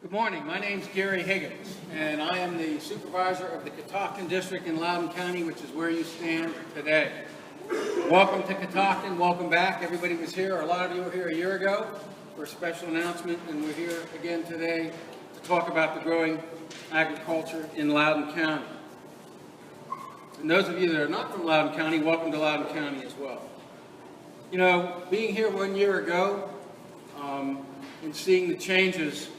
Good morning. My name is Gary Higgins, and I am the supervisor of the Catoctin District in Loudoun County, which is where you stand today. Welcome to Catoctin. Welcome back. Everybody was here, or a lot of you were here a year ago for a special announcement, and we're here again today to talk about the growing agriculture in Loudoun County. And those of you that are not from Loudoun County, welcome to Loudoun County as well. You know, being here 1 year ago and seeing the changes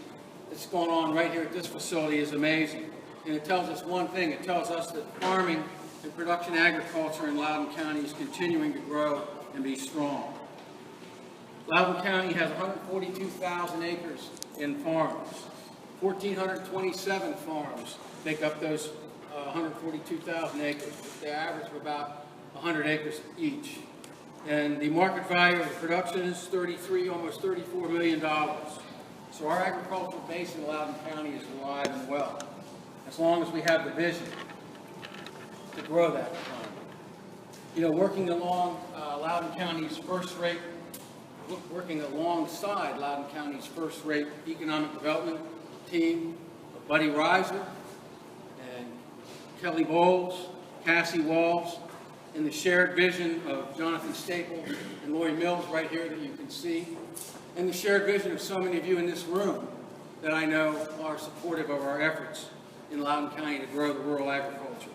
that's going on right here at this facility is amazing. And it tells us one thing. It tells us that farming and production agriculture in Loudoun County is continuing to grow and be strong. Loudoun County has 142,000 acres in farms. 1,427 farms make up those 142,000 acres. They average of about 100 acres each. And the market value of the production is almost $34 million. So our agricultural base in Loudoun County is alive and well, as long as we have the vision to grow that economy. You know, working alongside Loudoun County's first-rate economic development team, Buddy Rizer and Kelly Bowles, Cassie Walls, and the shared vision of Jonathan Staples and Lori Mills right here that you can see, and the shared vision of so many of you in this room that I know are supportive of our efforts in Loudoun County to grow the rural agriculture.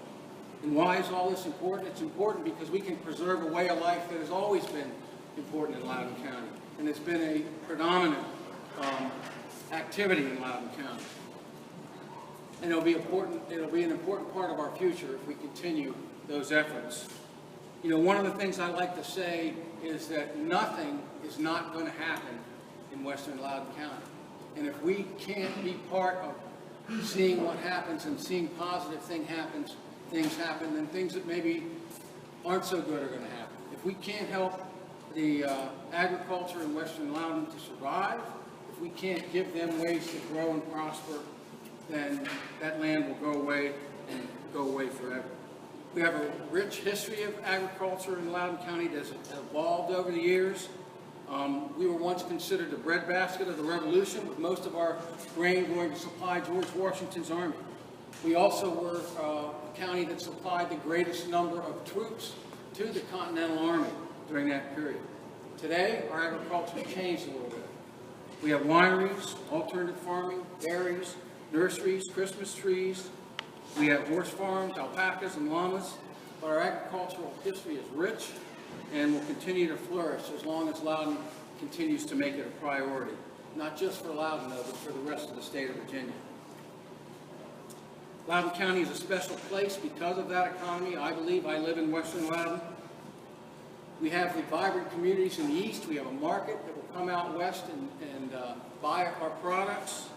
And why is all this important? It's important because we can preserve a way of life that has always been important in Loudoun County, and it's been a predominant activity in Loudoun County. And it'll be an important part of our future if we continue those efforts. You know, one of the things I like to say is that nothing is not going to happen in western Loudoun County. And if we can't be part of seeing what happens and seeing positive things happen, then things that maybe aren't so good are going to happen. If we can't help the agriculture in western Loudoun to survive, if we can't give them ways to grow and prosper, then that land will go away and go away forever. We have a rich history of agriculture in Loudoun County that's evolved over the years. We were once considered the breadbasket of the Revolution, with most of our grain going to supply George Washington's army. We also were a county that supplied the greatest number of troops to the Continental Army during that period. Today, our agriculture has changed a little bit. We have wineries, alternative farming, dairies, nurseries, Christmas trees. We have horse farms, alpacas, and llamas, but our agricultural history is rich and will continue to flourish as long as Loudoun continues to make it a priority. Not just for Loudoun, though, but for the rest of the state of Virginia. Loudoun County is a special place because of that economy. I believe I live in western Loudoun. We have the vibrant communities in the east. We have a market that will come out west and buy our products.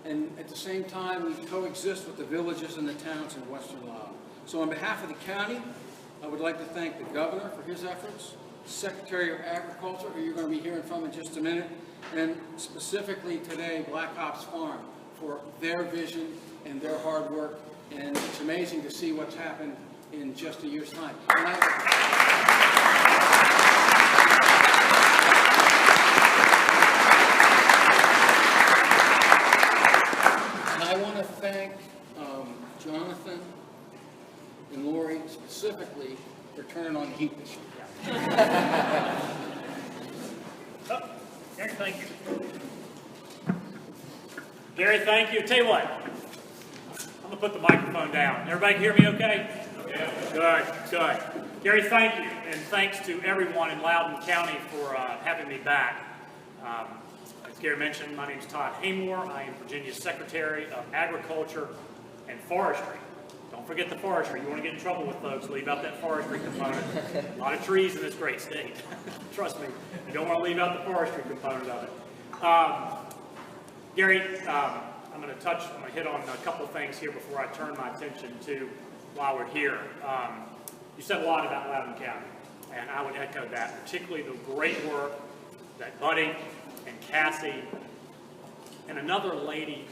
And at the same time, we coexist with the villages and the towns in western Loudoun. So on behalf of the county, I would like to thank the governor for his efforts, Secretary of Agriculture, who you're going to be hearing from in just a minute, and specifically today, Black Ops Farm, for their vision and their hard work. And it's amazing to see what's happened in just a year's time. I want to thank Jonathan and Lori specifically for turning on the heat this year. Gary, thank you. Gary, thank you. Tell you what, I'm going to put the microphone down. Everybody hear me okay? Yeah. Good. Gary, thank you. And thanks to everyone in Loudoun County for having me back. As Gary mentioned, my name is Todd Haymore. I am Virginia's Secretary of Agriculture and Forestry. Don't forget the forestry. You want to get in trouble with folks, leave out that forestry component. A lot of trees in this great state. Trust me, you don't want to leave out the forestry component of it. Gary, I'm going to hit on a couple of things here before I turn my attention to why we're here. You said a lot about Loudoun County, and I would echo that, particularly the great work that Buddy and Cassie and another lady,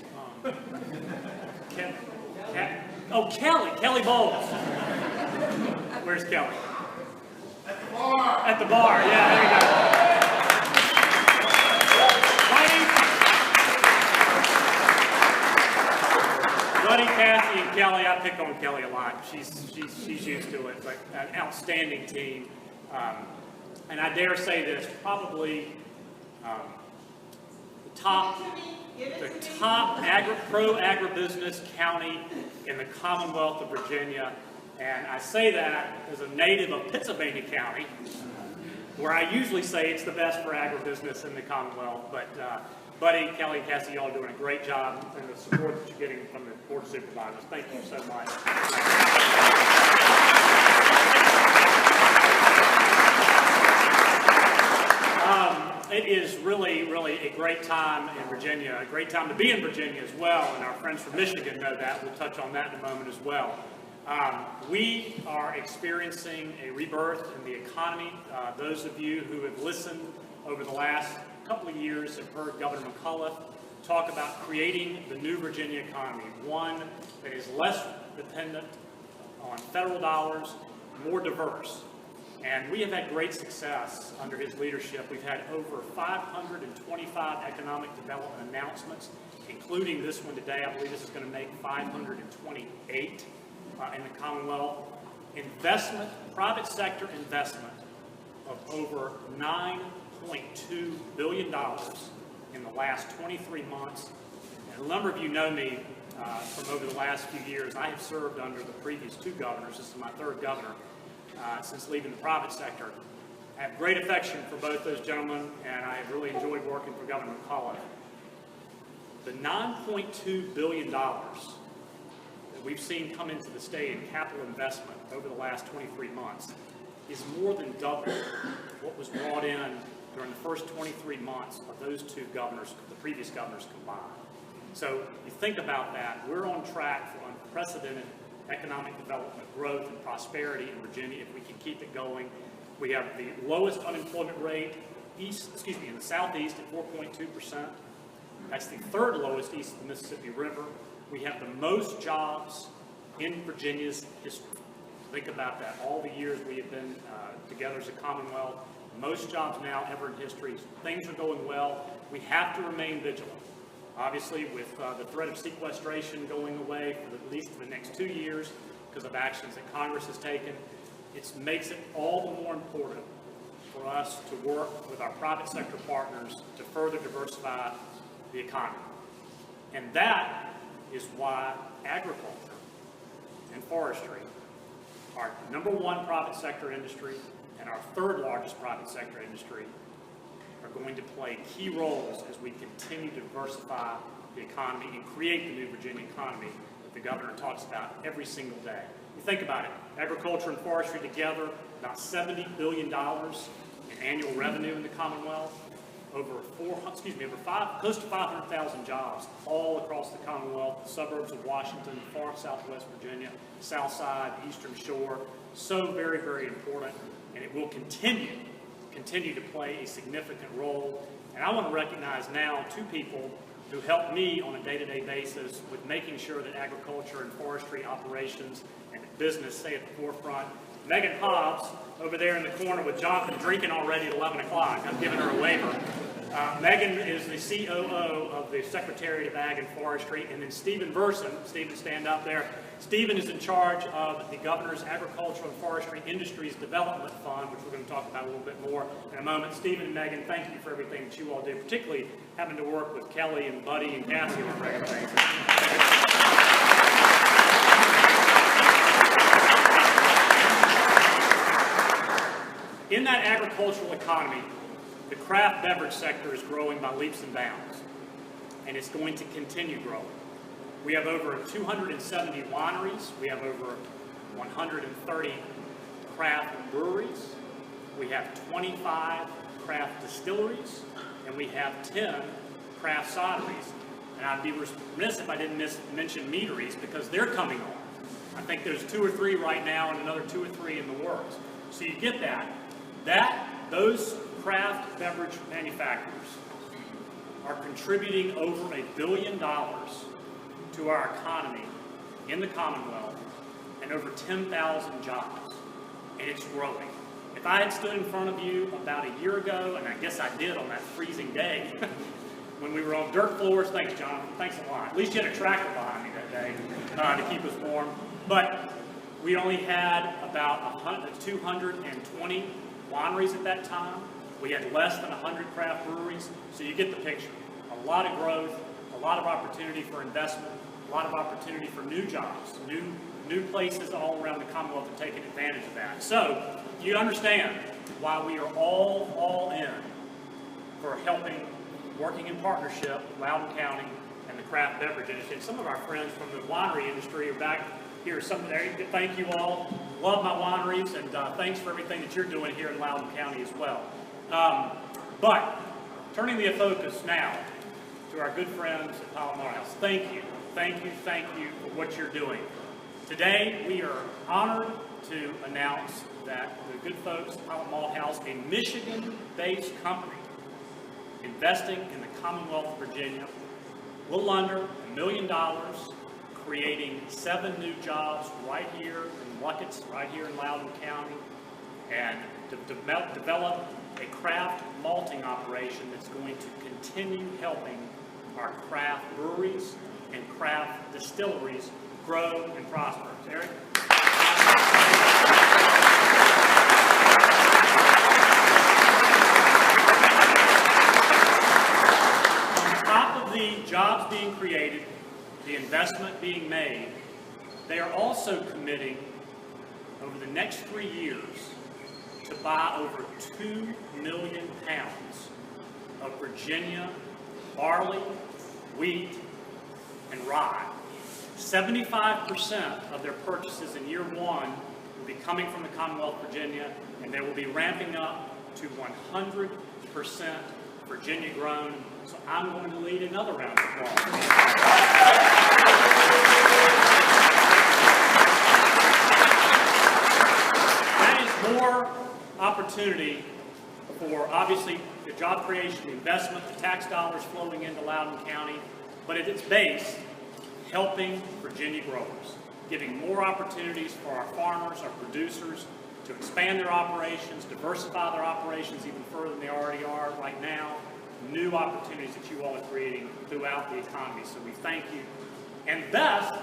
Kelly Bowles. Where's Kelly? At the bar. At the bar, yeah, there you go. Buddy, Kathy, and Kelly, I pick on Kelly a lot. She's used to it, but an outstanding team. And I dare say this, probably the top pro-agribusiness county in the Commonwealth of Virginia. And I say that as a native of Pennsylvania County, where I usually say it's the best for agribusiness in the Commonwealth. But Buddy, Kelly, and Cassie, y'all are doing a great job, and the support that you're getting from the Board of Supervisors. Thank you so much. It is really, really a great time in Virginia, a great time to be in Virginia as well, and our friends from Michigan know that. We'll touch on that in a moment as well. We are experiencing a rebirth in the economy. Those of you who have listened over the last couple of years have heard Governor McAuliffe talk about creating the new Virginia economy, one that is less dependent on federal dollars, more diverse. And we have had great success under his leadership. We've had over 525 economic development announcements, including this one today. I believe this is going to make 528 in the Commonwealth. Investment, private sector investment of over $9.2 billion in the last 23 months. And a number of you know me from over the last few years. I have served under the previous two governors. This is my third governor. Since leaving the private sector. I have great affection for both those gentlemen, and I have really enjoyed working for Governor McAuliffe. The $9.2 billion that we've seen come into the state in capital investment over the last 23 months is more than double what was brought in during the first 23 months of those two governors, the previous governors combined. So you think about that, we're on track for unprecedented economic development, growth, and prosperity in Virginia if we can keep it going. We have the lowest unemployment rate in the southeast at 4.2%. That's the third lowest east of the Mississippi River. We have the most jobs in Virginia's history. Think about that. All the years we have been together as a Commonwealth, most jobs now ever in history. Things are going well. We have to remain vigilant. Obviously, with the threat of sequestration going away for at least the next 2 years because of actions that Congress has taken, it makes it all the more important for us to work with our private sector partners to further diversify the economy. And that is why agriculture and forestry, our #1 private sector industry and our third largest private sector industry, are going to play key roles as we continue to diversify the economy and create the new Virginia economy that the governor talks about every single day. You think about it, agriculture and forestry together, about $70 billion in annual revenue in the Commonwealth, close to 500,000 jobs all across the Commonwealth, the suburbs of Washington, far southwest Virginia, south side, eastern shore. So very, very important, and it will continue to play a significant role. And I want to recognize now two people who help me on a day-to-day basis with making sure that agriculture and forestry operations and business stay at the forefront. Megan Hobbs, over there in the corner with Jonathan drinking already at 11 o'clock. I'm giving her a waiver. Megan is the COO of the Secretariat of Ag and Forestry, and then Stephen Verson, Stephen, stand up there. Stephen is in charge of the Governor's Agricultural and Forestry Industries Development Fund, which we're going to talk about a little bit more in a moment. Stephen and Megan, thank you for everything that you all do, particularly having to work with Kelly and Buddy and Cassie on a regular basis. In that agricultural economy, the craft beverage sector is growing by leaps and bounds, and it's going to continue growing. We have over 270 wineries. We have over 130 craft breweries. We have 25 craft distilleries, and we have 10 craft cideries. And I'd be remiss if I didn't mention meaderies because they're coming on. I think there's 2 or 3 right now and another 2 or 3 in the works. So you get that. Those craft beverage manufacturers are contributing over $1 billion to our economy in the Commonwealth and over 10,000 jobs, and it's growing. If I had stood in front of you about a year ago, and I guess I did on that freezing day, when we were on dirt floors, thanks Jonathan, thanks a lot. At least you had a tractor behind me okay, to keep us warm. But we only had about 220 wineries at that time. We had less than 100 craft breweries, so you get the picture. A lot of growth, a lot of opportunity for investment, a lot of opportunity for new jobs, new places all around the Commonwealth are taking advantage of that. So you understand why we are all in for helping, working in partnership with Loudoun County and the craft beverage industry. And some of our friends from the winery industry are back here. Some there. Thank you all. Love my wineries, and thanks for everything that you're doing here in Loudoun County as well. But turning the focus now to our good friends at Pilot Malt House. Thank you for what you're doing. Today we are honored to announce that the good folks at Pilot Malt House, a Michigan-based company investing in the Commonwealth of Virginia, a little under $1 million, creating 7 new jobs right here in Luckett's, right here in Loudoun County, and to develop a craft malting operation that's going to continue helping our craft breweries and craft distilleries grow and prosper. Eric? On top of the jobs being created, the investment being made, they are also committing over the next 3 years to buy over 2 million pounds of Virginia barley, wheat, and rye. 75% of their purchases in year 1 will be coming from the Commonwealth of Virginia, and they will be ramping up to 100% Virginia grown. So I'm going to lead another round of applause. That is more opportunity for, obviously, the job creation, the investment, the tax dollars flowing into Loudoun County, but at its base, helping Virginia growers, giving more opportunities for our farmers, our producers, to expand their operations, diversify their operations even further than they already are right now, new opportunities that you all are creating throughout the economy. So we thank you. And best,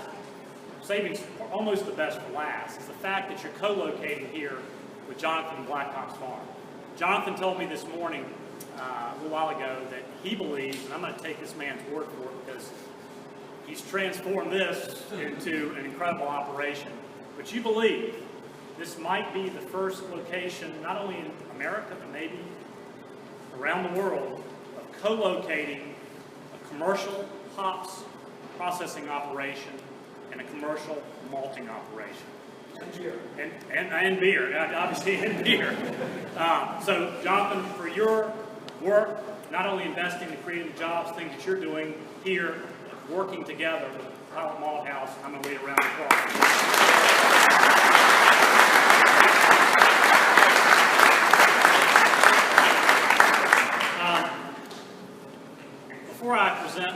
saving almost the best for last, is the fact that you're co-locating here with Jonathan Blackhawk's farm. Jonathan told me this morning, a little while ago, that he believes, and I'm going to take this man's word for it because he's transformed this into an incredible operation, but you believe this might be the first location, not only in America, but maybe around the world, of co-locating a commercial hops processing operation and a commercial malting operation. And beer. And beer, obviously, and beer. So, Jonathan, for your work, not only investing and creating jobs, things that you're doing here, working together with Pilot Malt House, I'm going to lead a round of applause. Before I present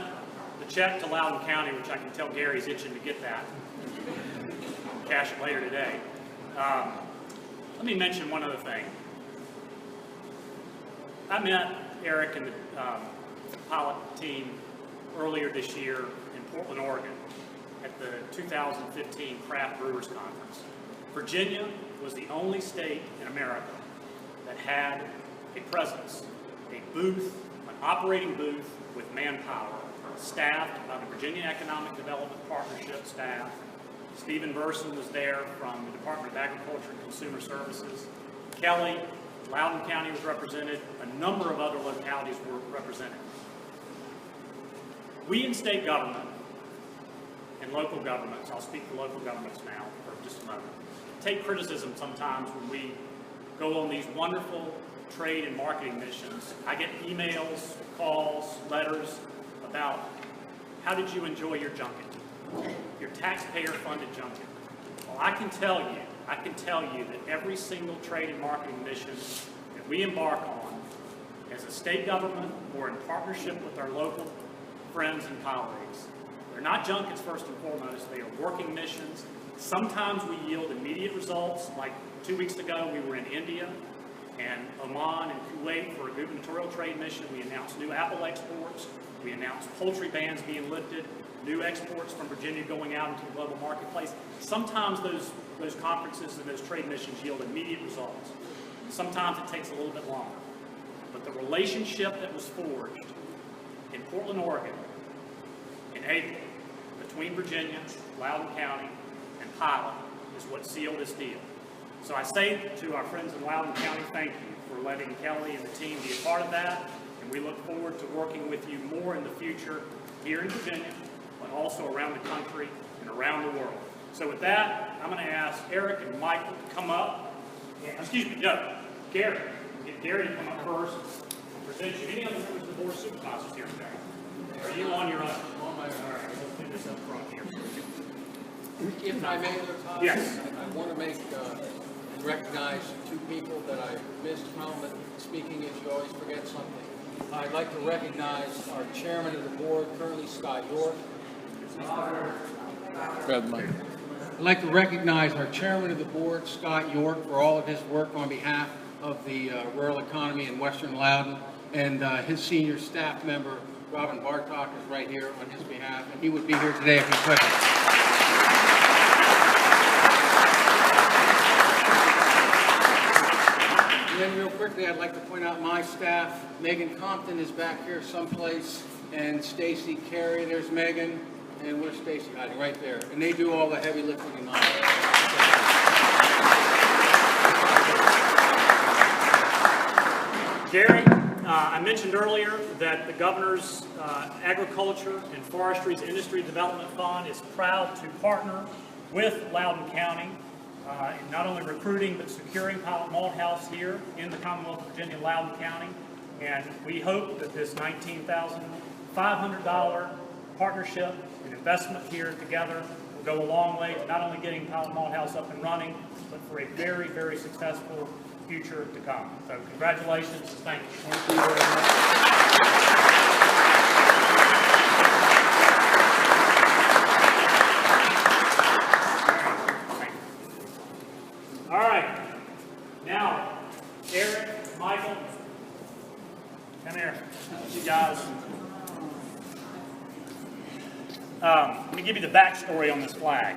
the check to Loudoun County, which I can tell Gary's itching to get that, cash it later today, let me mention one other thing. I met Eric and the Pilot team earlier this year in Portland, Oregon, at the 2015 Craft Brewers Conference. Virginia was the only state in America that had a presence, a booth, an operating booth with manpower, staffed by the Virginia Economic Development Partnership staff. Stephen Burson was there from the Department of Agriculture and Consumer Services. Kelly, Loudoun County was represented. A number of other localities were represented. We in state government and local governments, I'll speak to local governments now for just a moment, take criticism sometimes when we go on these wonderful trade and marketing missions. I get emails, calls, letters about how did you enjoy your junket, your taxpayer-funded junket. Well, I can tell you that every single trade and marketing mission that we embark on as a state government or in partnership with our local friends and colleagues, they're not junkets first and foremost, they are working missions. Sometimes we yield immediate results, like 2 weeks ago we were in India, and Oman and Kuwait for a gubernatorial trade mission. We announced new apple exports. We announced poultry bans being lifted, new exports from Virginia going out into the global marketplace. Sometimes those conferences and those trade missions yield immediate results. Sometimes it takes a little bit longer. But the relationship that was forged in Portland, Oregon in April between Virginia, Loudoun County, and Pilot is what sealed this deal. So I say to our friends in Loudoun County, thank you for letting Kelly and the team be a part of that, and we look forward to working with you more in the future here in Virginia, but also around the country and around the world. So with that, I'm going to ask Eric and Michael to come up. Gary. Get Gary to come up first and present you. Any other members of the Board of Supervisors here today? Are you on your own? On my own. All right, let's do this up front here. If I may, Todd, yes. I want to recognize two people that I missed from, but speaking as you always forget something. I'd like to recognize our chairman of the board, currently Scott York. Grab the mic. I'd like to recognize our chairman of the board, Scott York, for all of his work on behalf of the rural economy in Western Loudoun, and his senior staff member, Robin Bartok, is right here on his behalf, and he would be here today if he could. And then real quickly, I'd like to point out my staff. Megan Compton is back here someplace, and Stacy Carey, there's Megan, and where's Stacy hiding? Right there. And they do all the heavy lifting and all Gary, I mentioned earlier that the Governor's Agriculture and Forestry's Industry Development Fund is proud to partner with Loudoun County in not only recruiting but securing Pilot Malt House here in the Commonwealth of Virginia, Loudoun County. And we hope that this $19,500 partnership and investment here together will go a long way to not only getting Pilot Malt House up and running, but for a very, very successful future to come. So congratulations and thank you. Thank you very much. All right. Now, Eric, Michael, come here. You guys. Let me give you the backstory on this flag.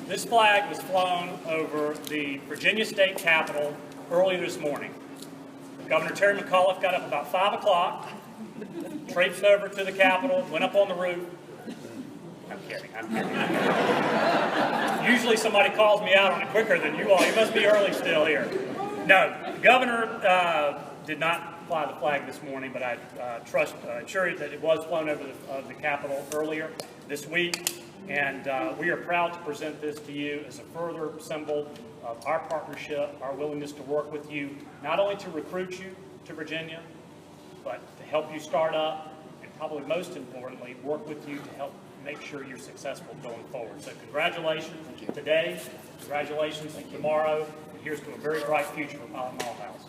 This flag was flown over the Virginia State Capitol earlier this morning. Governor Terry McAuliffe got up about 5 o'clock, traipsed over to the Capitol, went up on the roof. I'm kidding. Usually somebody calls me out on it quicker than you all. You must be early still here. No, the governor did not fly the flag this morning, but I assure you that it was flown over the Capitol earlier this week. And we are proud to present this to you as a further symbol of our partnership, our willingness to work with you, not only to recruit you to Virginia, but to help you start up, and probably most importantly, work with you to help make sure you're successful going forward. So congratulations today, congratulations tomorrow, and here's to a very bright future for Pilot Malt House.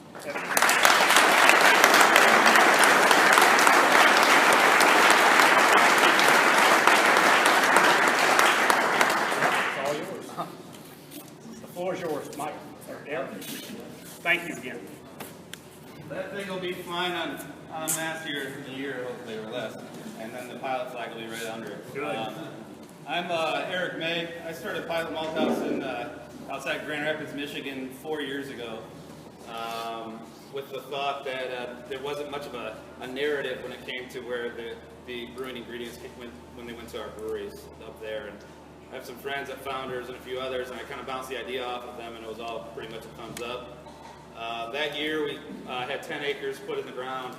The floor is yours, Mike. Eric. Thank you again. That thing will be flying on mast here in a year, hopefully, or less. And then the pilot flag will be right under it. Good. I'm Eric May. I started Pilot Malt House in outside Grand Rapids, Michigan 4 years ago, with the thought that there wasn't much of a narrative when it came to where the brewing ingredients went when they went to our breweries up there. And I have some friends at Founders and a few others, and I kind of bounced the idea off of them, and it was all pretty much a thumbs up. That year, we had 10 acres put in the ground.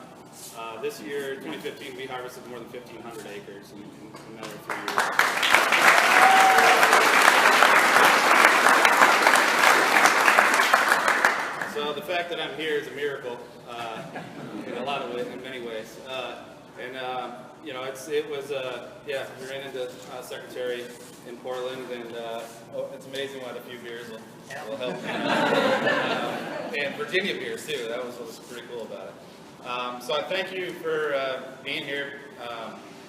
This year, 2015, we harvested more than 1,500 acres in another 3 years. So the fact that I'm here is a miracle in a lot of ways, in many ways. You know, it was we ran into Secretary in Portland, and it's amazing what a few beers will help. And Virginia beers too. That was what was pretty cool about it. So I thank you for being here.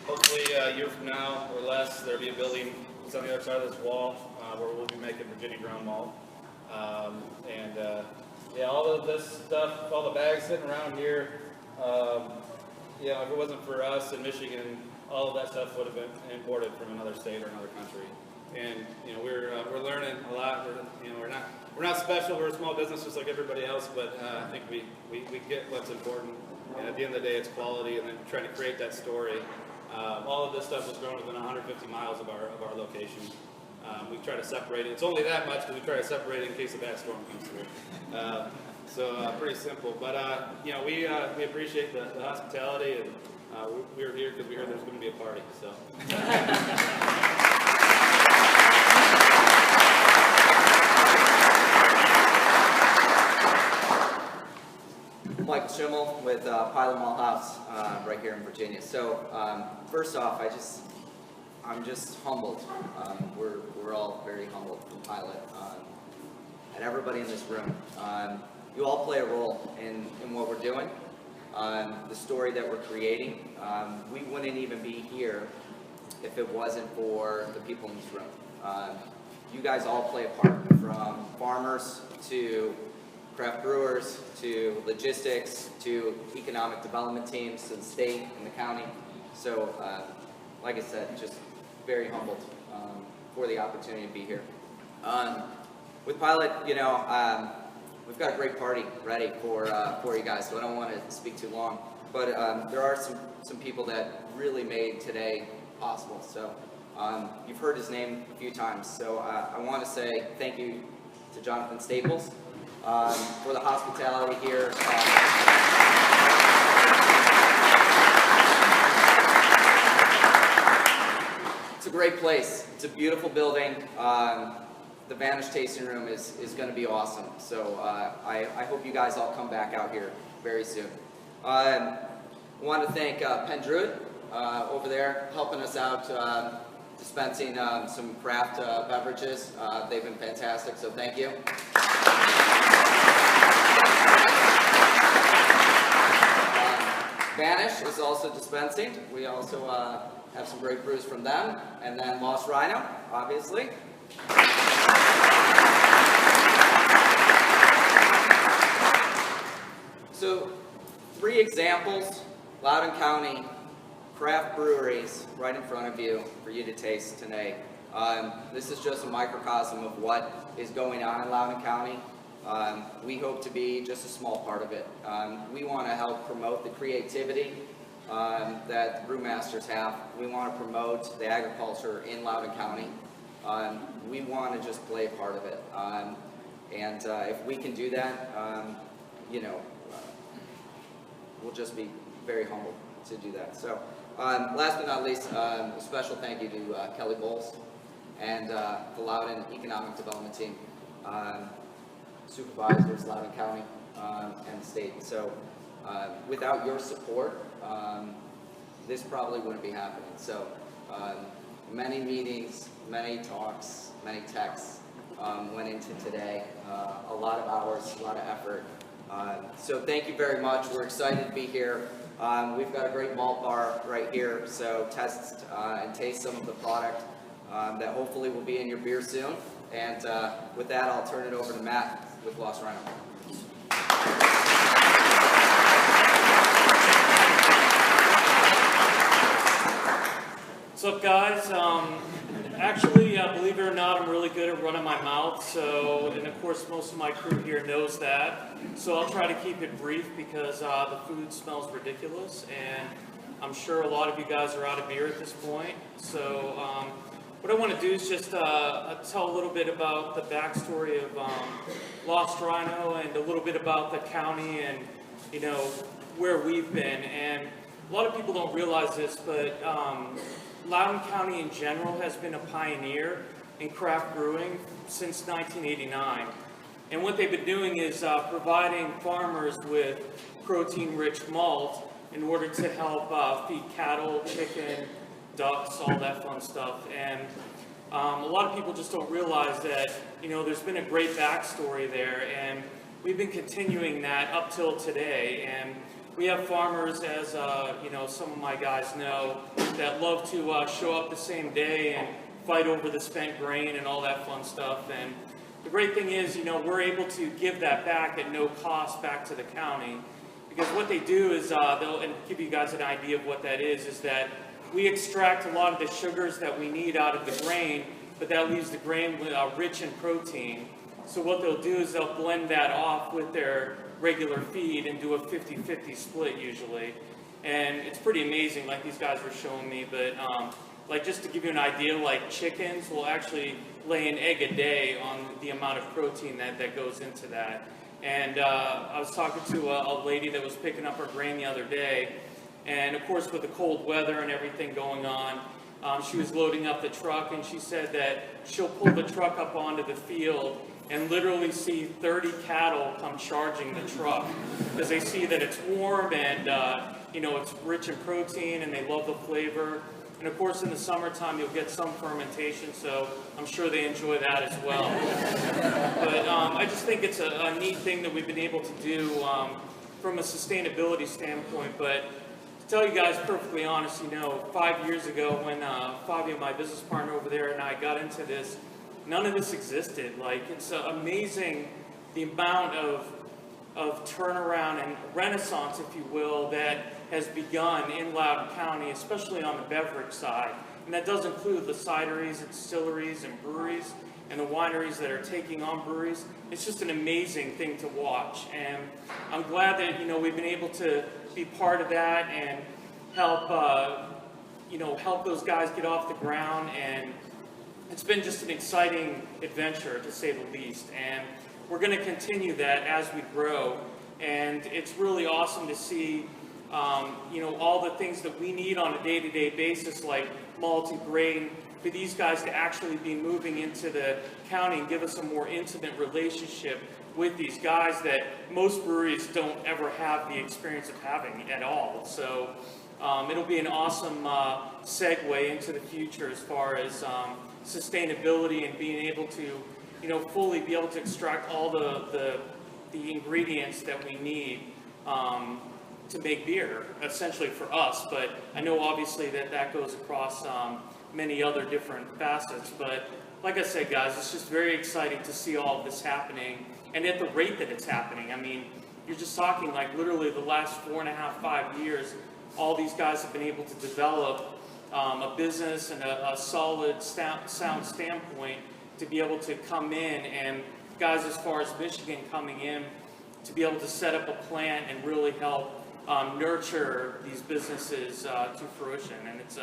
Hopefully a year from now or less, there'll be a building that's on the other side of this wall where we'll be making Virginia ground malt. Yeah, all of this stuff, all the bags sitting around here, if it wasn't for us in Michigan, all of that stuff would have been imported from another state or another country. And we're learning a lot. We're not special. We're a small business just like everybody else, but I think we get what's important. And at the end of the day, it's quality, and then trying to create that story. All of this stuff was grown within 150 miles of our location. We try to separate it. It's only that much because we try to separate it in case a bad storm comes through. So pretty simple. But we appreciate the hospitality, and we're here because we heard there's going to be a party. So. Michael Schimmel with Pilot Malt House right here in Virginia. So first off, I'm just humbled. We're all very humbled from Pilot and everybody in this room. You all play a role in what we're doing, the story that we're creating. We wouldn't even be here if it wasn't for the people in this room. You guys all play a part, from farmers to craft brewers to logistics to economic development teams to the state and the county. So, like I said, just very humbled for the opportunity to be here. With Pilot, we've got a great party ready for you guys, so I don't want to speak too long. But there are some people that really made today possible. So you've heard his name a few times. So I want to say thank you to Jonathan Staples for the hospitality here. It's a great place. It's a beautiful building. The Vanish Tasting Room is going to be awesome. So I hope you guys all come back out here very soon. I want to thank Penn Druid over there helping us out, dispensing some craft beverages. They've been fantastic, so thank you. Vanish is also dispensing. We also have some great brews from them. And then Lost Rhino, obviously. So, 3 examples, Loudoun County craft breweries right in front of you for you to taste today. This is just a microcosm of what is going on in Loudoun County. We hope to be just a small part of it. We want to help promote the creativity that the brewmasters have. We want to promote the agriculture in Loudoun County. We want to just play a part of it. And if we can do that, we'll just be very humbled to do that. So last but not least, a special thank you to Kelly Bowles and the Loudoun Economic Development Team, supervisors, Loudoun County, and the state. So without your support, this probably wouldn't be happening. So many meetings, many talks, many texts went into today. A lot of hours, a lot of effort. So thank you very much. We're excited to be here. We've got a great malt bar right here, so test and taste some of the product that hopefully will be in your beer soon. And with that, I'll turn it over to Matt with Lost Rhino. What's up, guys? Actually, believe it or not, I'm really good at running my mouth, and of course most of my crew here knows that. So I'll try to keep it brief because the food smells ridiculous, and I'm sure a lot of you guys are out of beer at this point. So what I want to do is just tell a little bit about the backstory of Lost Rhino and a little bit about the county and, where we've been. And a lot of people don't realize this, but Loudoun County in general has been a pioneer in craft brewing since 1989. And what they've been doing is providing farmers with protein-rich malt in order to help feed cattle, chicken, ducks, all that fun stuff. And a lot of people just don't realize that, there's been a great backstory there, and we've been continuing that up till today. And we have farmers, as some of my guys know, that love to show up the same day and fight over the spent grain and all that fun stuff. And the great thing is, you know, we're able to give that back at no cost back to the county, because what they do is and give you guys an idea of what that is that we extract a lot of the sugars that we need out of the grain, but that leaves the grain rich in protein. So what they'll do is they'll blend that off with their regular feed and do a 50-50 split usually. And it's pretty amazing, like these guys were showing me, but like just to give you an idea, like chickens will actually lay an egg a day on the amount of protein that goes into that. And I was talking to a lady that was picking up her grain the other day, and of course with the cold weather and everything going on, she was loading up the truck, and she said that she'll pull the truck up onto the field and literally see 30 cattle come charging the truck because they see that it's warm and you know, it's rich in protein and they love the flavor. And of course in the summertime you'll get some fermentation, so I'm sure they enjoy that as well. But I just think it's a neat thing that we've been able to do from a sustainability standpoint. But to tell you guys perfectly honest, you know, 5 years ago when Fabio, my business partner over there, and I got into this, none of this existed. Like, it's amazing the amount of turnaround and renaissance, if you will, that has begun in Loudoun County, especially on the beverage side. And that does include the cideries and distilleries and breweries and the wineries that are taking on breweries. It's just an amazing thing to watch. And I'm glad that, you know, we've been able to be part of that and help, you know, help those guys get off the ground. And it's been just an exciting adventure, to say the least. And we're going to continue that as we grow. And it's really awesome to see, you know, all the things that we need on a day-to-day basis, like multi-grain, for these guys to actually be moving into the county and give us a more intimate relationship with these guys that most breweries don't ever have the experience of having at all. So it'll be an awesome segue into the future as far as sustainability and being able to, you know, fully be able to extract all the ingredients that we need to make beer, essentially for us. But I know obviously that goes across many other different facets. But like I said, guys, it's just very exciting to see all of this happening and at the rate that it's happening. I mean, you're just talking like literally the last 4.5, 5 years, all these guys have been able to develop a business and a solid, sound standpoint to be able to come in, and guys as far as Michigan coming in to be able to set up a plant and really help nurture these businesses to fruition. And it's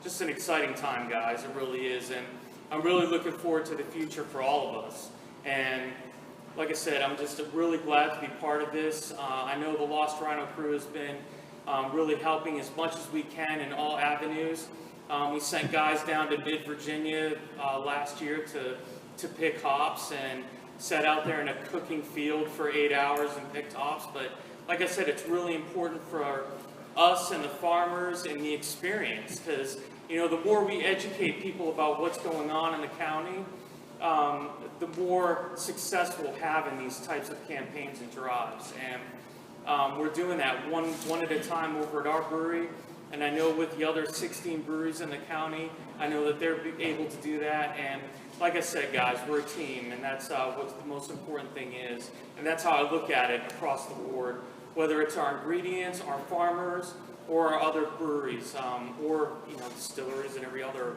just an exciting time, guys. It really is. And I'm really looking forward to the future for all of us. And like I said, I'm just really glad to be part of this. I know the Lost Rhino crew has been really helping as much as we can in all avenues. We sent guys down to mid-Virginia last year to pick hops and sat out there in a cooking field for 8 hours and picked hops. But like I said, it's really important for us and the farmers and the experience, because, you know, the more we educate people about what's going on in the county, the more success we'll have in these types of campaigns and drives. And we're doing that one at a time over at our brewery. And I know with the other 16 breweries in the county, I know that they're able to do that. And like I said, guys, we're a team, and that's what the most important thing is. And that's how I look at it across the board, whether it's our ingredients, our farmers, or our other breweries, or, you know, distilleries and every other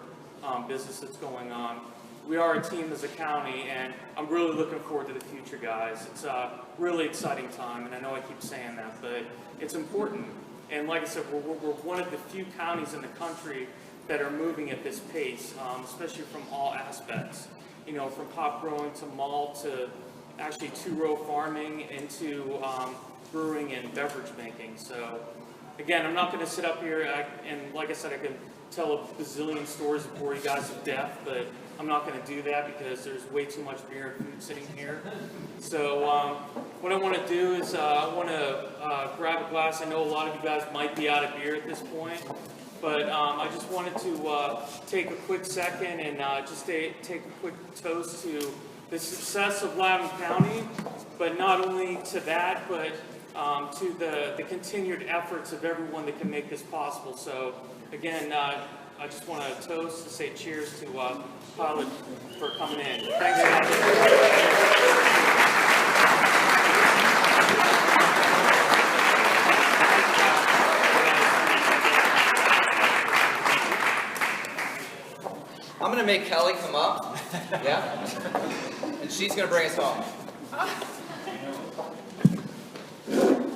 business that's going on. We are a team as a county, and I'm really looking forward to the future, guys. It's a really exciting time, and I know I keep saying that, but it's important. And like I said, we're one of the few counties in the country that are moving at this pace, especially from all aspects. You know, from hop growing to malt to actually two-row farming into brewing and beverage making. So again, I'm not going to sit up here and like I said, I could tell a bazillion stories and bore you guys to death, but I'm not going to do that because there's way too much beer and food sitting here. So what I want to do is I want to grab a glass. I know a lot of you guys might be out of beer at this point, but I just wanted to take a quick second and just take a quick toast to the success of Loudoun County, but not only to that, but to the continued efforts of everyone that can make this possible. So again, I just want to toast to say cheers to Pilot for coming in. Thanks, guys. I'm gonna make Kelly come up, yeah? And she's gonna bring us home.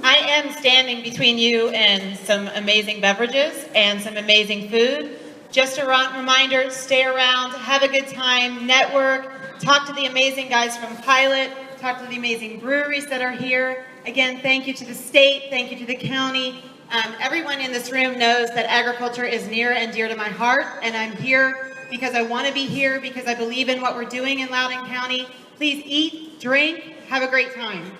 I am standing between you and some amazing beverages and some amazing food. Just a reminder, stay around, have a good time, network, talk to the amazing guys from Pilot, talk to the amazing breweries that are here. Again, thank you to the state, thank you to the county. Everyone in this room knows that agriculture is near and dear to my heart, and I'm here because I want to be here, because I believe in what we're doing in Loudoun County. Please eat, drink, have a great time.